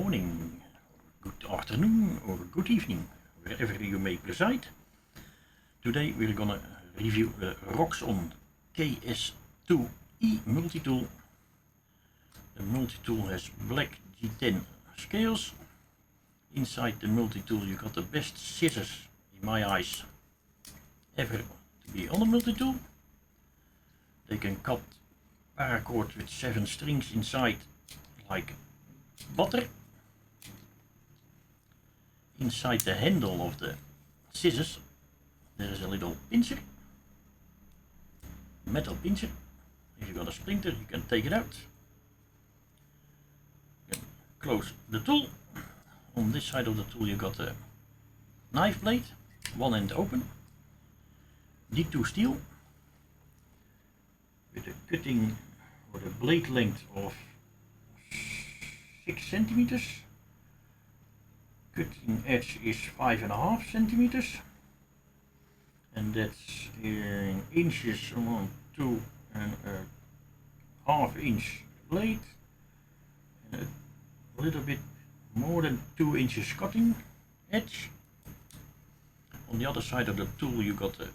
morning, good afternoon or good evening, wherever you may reside. Today we're gonna review the Roxon KS2E multi-tool. The multi-tool has black G10 scales. Inside the multi-tool you got the best scissors, in my eyes, ever to be on a multi-tool. They can cut paracord with 7 strings inside like butter. Inside the handle of the scissors there is a little pincher, metal pincher. If you got a splinter you can take it out. You can close the tool. On this side of the tool you got a knife blade, one end open, D2 steel with a cutting or the blade length of 6 centimeters. Cutting edge is 5.5 centimeters, and that's in inches, around 2.5 inch blade, and a little bit more than 2 inches cutting edge. On the other side of the tool you got a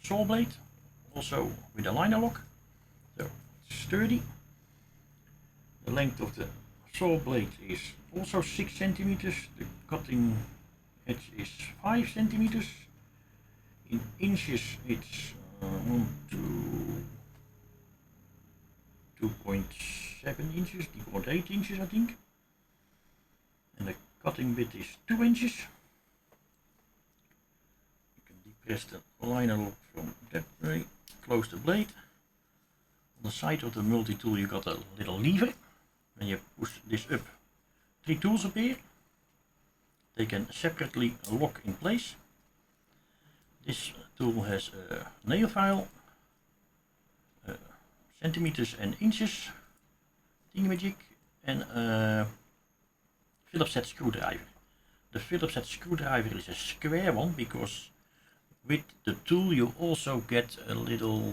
saw blade, also with a liner lock, so it's sturdy. The length of the saw blade is also 6 centimeters. The cutting edge is 5 centimeters. In inches it's 2.7 inches, 2.8 inches I think. And the cutting bit is 2 inches. You can depress the liner lock from that way, close the blade. On the side of the multi-tool you got a little lever. When you push this up, 3 tools appear. They can separately lock in place. This tool has a nail file, centimeters and inches thingamajig, and a Phillips head screwdriver. The Phillips head screwdriver is a square one because with the tool you also get a little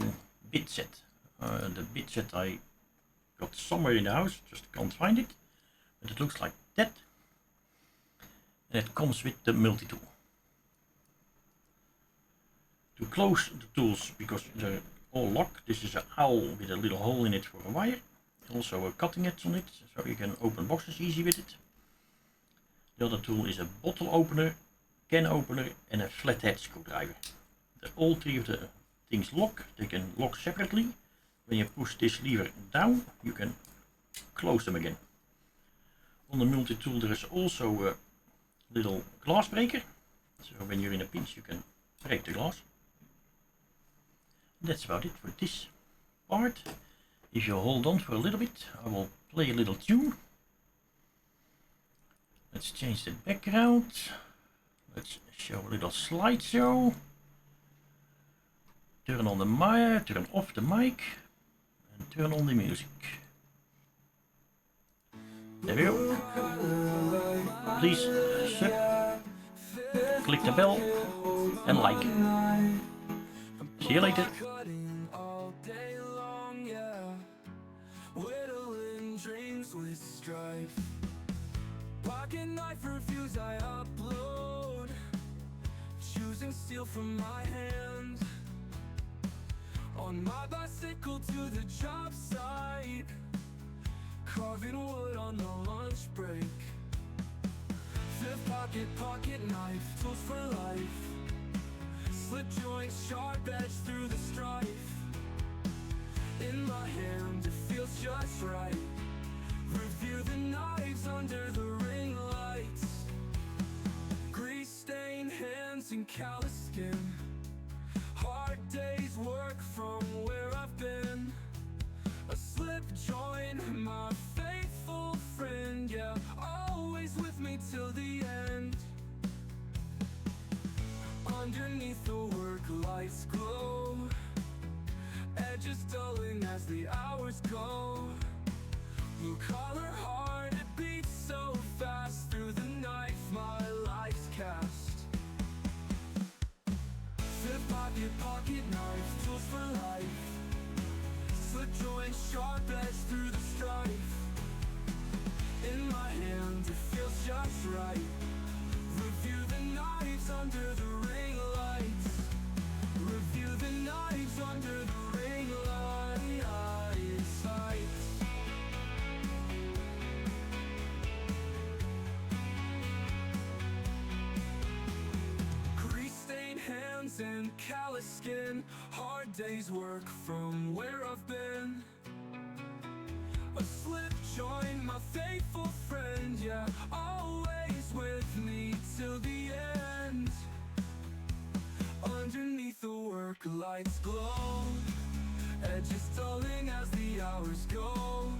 bit set. The bit set I got somewhere in the house, just can't find it, but it looks like that, and it comes with the multi-tool. To close the tools, because they're all locked, this is an owl with a little hole in it for a wire, also a cutting edge on it, so you can open boxes easy with it. The other tool is a bottle opener, can opener, and a flathead screwdriver. All 3 of the things lock. They can lock separately. When you push this lever down you can close them again. On the multi-tool there is also a little glass breaker, so when you're in a pinch you can break the glass. That's about it for this part. If you hold on for a little bit I will play a little tune. Let's change the background. Let's show a little slideshow. Turn on the mic, turn off the mic, and turn on the music. There we go. Please sub, click the bell, and like. See you later. Pocket knife reviews I upload, choosing steel from my hand. On my bicycle to the job site, carving wood on the lunch break. Fifth pocket knife, tools for life. Slip joints, sharp edge through the strife. In my hand, it feels just right. Review the knives under the ring lights. Grease-stained hands and callous skin. Hard days work from where I've been. A slip joint, my faithful friend, yeah, always with me till the end. Underneath the work lights glow, edges dulling as the hours go. Blue collar hard, it beats so fast. Through the knife my life's cast. Fifth pocket knife, tools for life. Slip joint, sharp edge through the strife. In callous skin. Hard days work from where I've been. A slip joined my faithful friend, yeah, always with me till the end. Underneath the work lights glow, edges dulling as the hours go.